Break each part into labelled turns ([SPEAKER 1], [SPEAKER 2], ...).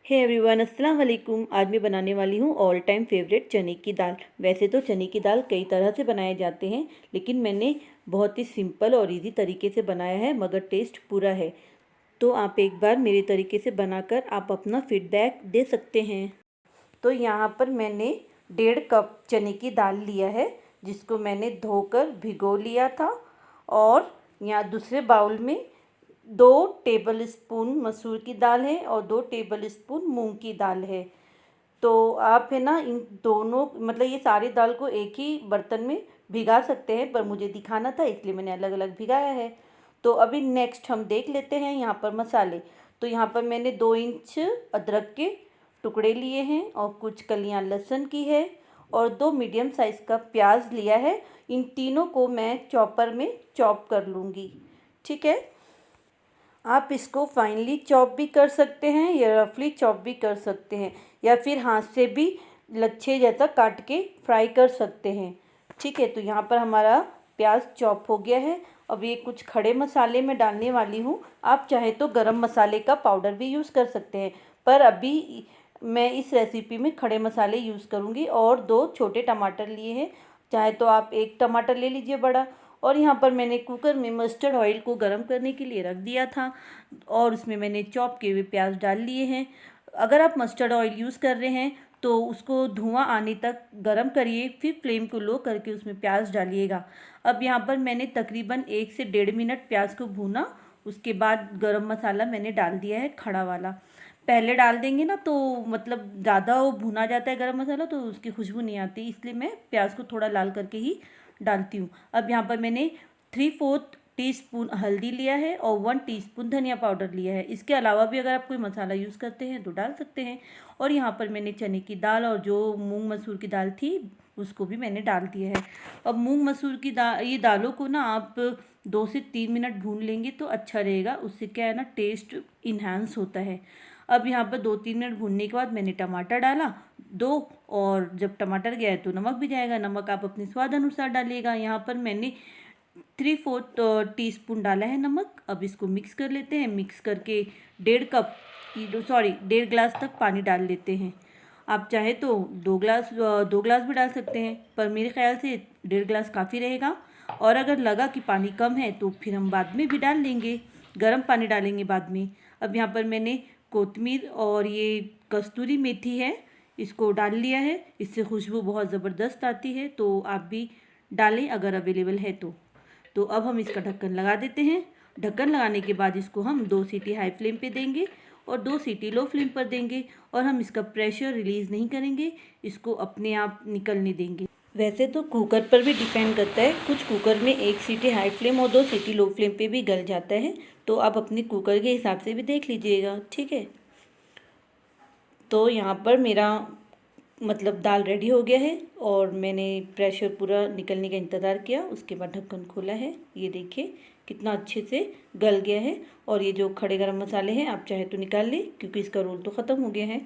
[SPEAKER 1] Hey everyone, अस्सलाम वालेकुम। आज मैं बनाने वाली हूँ ऑल टाइम फेवरेट चने की दाल। वैसे तो चने की दाल कई तरह से बनाए जाते हैं, लेकिन मैंने बहुत ही सिंपल और इजी तरीके से बनाया है, मगर टेस्ट पूरा है। तो आप एक बार मेरे तरीके से बनाकर आप अपना फीडबैक दे सकते हैं। तो यहाँ पर मैंने 1.5 कप चने की दाल लिया है, जिसको मैंने धोकर भिगो लिया था। और यहाँ दूसरे बाउल में 2 टेबल स्पून मसूर की दाल है और 2 टेबल स्पून मूंग की दाल है। तो आप है ना इन दोनों मतलब ये सारी दाल को एक ही बर्तन में भिगा सकते हैं, पर मुझे दिखाना था इसलिए मैंने अलग अलग भिगाया है। तो अभी नेक्स्ट हम देख लेते हैं यहाँ पर मसाले। तो यहाँ पर मैंने 2 इंच अदरक के टुकड़े लिए हैं और कुछ कलियाँ लहसुन की है और 2 मीडियम साइज़ का प्याज लिया है। इन तीनों को मैं चॉपर में चॉप कर लूँगी। ठीक है, आप इसको फाइनली चॉप भी कर सकते हैं या रफली चॉप भी कर सकते हैं, या फिर हाथ से भी लच्छे जैसा काट के फ्राई कर सकते हैं। ठीक है, तो यहाँ पर हमारा प्याज चॉप हो गया है। अब ये कुछ खड़े मसाले मैं डालने वाली हूँ। आप चाहे तो गरम मसाले का पाउडर भी यूज़ कर सकते हैं, पर अभी मैं इस रेसिपी में खड़े मसाले यूज़ करूँगी। और 2 छोटे टमाटर लिए हैं, चाहे तो आप 1 टमाटर ले लीजिए बड़ा। और यहाँ पर मैंने कुकर में मस्टर्ड ऑयल को गर्म करने के लिए रख दिया था और उसमें मैंने चॉप किए हुए प्याज डाल लिए हैं। अगर आप मस्टर्ड ऑयल यूज़ कर रहे हैं तो उसको धुआं आने तक गर्म करिए, फिर फ्लेम को लो करके उसमें प्याज डालिएगा। अब यहाँ पर मैंने तकरीबन 1 से 1.5 मिनट प्याज को भूना। उसके बाद गरम मसाला मैंने डाल दिया है खड़ा वाला। पहले डाल देंगे ना तो मतलब ज़्यादा वो भुना जाता है गरम मसाला, तो उसकी खुशबू नहीं आती, इसलिए मैं प्याज को थोड़ा लाल करके ही डालती हूँ। अब यहाँ पर मैंने 3/4 टीस्पून हल्दी लिया है और 1 टीस्पून धनिया पाउडर लिया है। इसके अलावा भी अगर आप कोई मसाला यूज़ करते हैं तो डाल सकते हैं। और यहाँ पर मैंने चने की दाल और जो मूंग मसूर की दाल थी उसको भी मैंने डाल दिया है। अब मूंग मसूर की दाल, ये दालों को ना आप 2 से 3 मिनट भून लेंगे तो अच्छा रहेगा, उससे क्या है ना टेस्ट इन्हांस होता है। अब यहाँ पर 2-3 मिनट भूनने के बाद मैंने टमाटर डाला 2, और जब टमाटर गया है तो नमक भी जाएगा। नमक आप अपने स्वाद अनुसार डालिएगा। यहाँ पर मैंने 3/4 टीस्पून डाला है नमक। अब इसको मिक्स कर लेते हैं। मिक्स करके 1.5 गिलास तक पानी डाल लेते हैं। आप चाहे तो 2 गिलास भी डाल सकते हैं, पर मेरे ख्याल से 1.5 गिलास काफ़ी रहेगा। और अगर लगा कि पानी कम है तो फिर हम बाद में भी डाल लेंगे, गर्म पानी डालेंगे बाद में। अब यहाँ पर मैंने कोतमीर और ये कस्तूरी मेथी है, इसको डाल लिया है। इससे खुशबू बहुत ज़बरदस्त आती है, तो आप भी डालें अगर अवेलेबल है तो अब हम इसका ढक्कन लगा देते हैं। ढक्कन लगाने के बाद इसको हम 2 सीटी हाई फ्लेम पे देंगे और 2 सीटी लो फ्लेम पर देंगे, और हम इसका प्रेशर रिलीज़ नहीं करेंगे, इसको अपने आप निकलने देंगे। वैसे तो कुकर पर भी डिपेंड करता है, कुछ कुकर में 1 सीटी हाई फ्लेम और 2 सीटी लो फ्लेम पे भी गल जाता है, तो आप अपने कुकर के हिसाब से भी देख लीजिएगा। ठीक है, तो यहाँ पर मेरा मतलब दाल रेडी हो गया है और मैंने प्रेशर पूरा निकलने का इंतज़ार किया। उसके बाद ढक्कन खोला है, ये देखिए कितना अच्छे से गल गया है। और ये जो खड़े गरम मसाले हैं आप चाहे तो निकाल लें, क्योंकि इसका रोल तो ख़त्म हो गया है।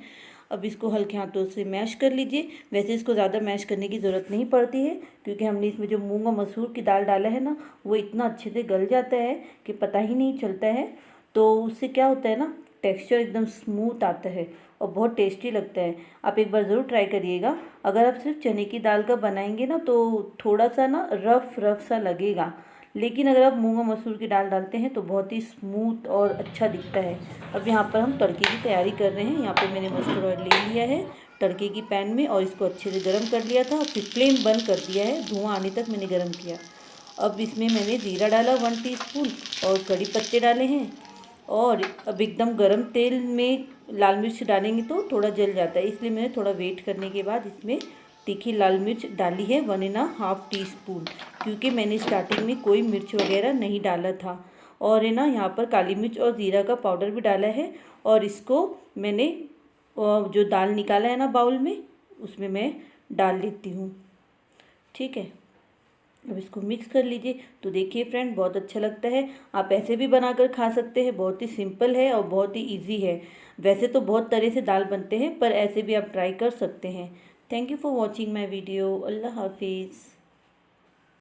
[SPEAKER 1] अब इसको हल्के हाथों से मैश कर लीजिए। वैसे इसको ज़्यादा मैश करने की ज़रूरत नहीं पड़ती है, क्योंकि हमने इसमें जो मूंग और मसूर की दाल डाला है ना, वो इतना अच्छे से गल जाता है कि पता ही नहीं चलता है। तो उससे क्या होता है ना, टेक्सचर एकदम स्मूथ आता है और बहुत टेस्टी लगता है। आप एक बार ज़रूर ट्राई करिएगा। अगर आप सिर्फ चने की दाल का बनाएंगे ना तो थोड़ा सा ना रफ सा लगेगा, लेकिन अगर आप मूंग और मसूर की दाल डालते हैं तो बहुत ही स्मूथ और अच्छा दिखता है। अब यहाँ पर हम तड़के की तैयारी कर रहे हैं। यहाँ पर मैंने मस्टर्ड ऑयल ले लिया है तड़के की पैन में और इसको अच्छे से गर्म कर लिया था, फिर फ्लेम बंद कर दिया है, धुआं आने तक मैंने गर्म किया। अब इसमें मैंने ज़ीरा डाला 1 टीस्पून और कड़ी पत्ते डाले हैं। और अब एकदम गरम तेल में लाल मिर्च डालेंगे तो थोड़ा जल जाता है, इसलिए मैंने थोड़ा वेट करने के बाद इसमें तीखी लाल मिर्च डाली है 1½ टीस्पून, क्योंकि मैंने स्टार्टिंग में कोई मिर्च वगैरह नहीं डाला था। और है ना यहाँ पर काली मिर्च और ज़ीरा का पाउडर भी डाला है। और इसको मैंने जो दाल निकाला है ना बाउल में, उसमें मैं डाल देती हूँ। ठीक है, अब इसको मिक्स कर लीजिए। तो देखिए फ्रेंड, बहुत अच्छा लगता है। आप ऐसे भी बनाकर खा सकते हैं, बहुत ही सिंपल है और बहुत ही इजी है। वैसे तो बहुत तरह से दाल बनते हैं, पर ऐसे भी आप ट्राई कर सकते हैं। Thank you for watching my video. अल्लाह हाफिज़।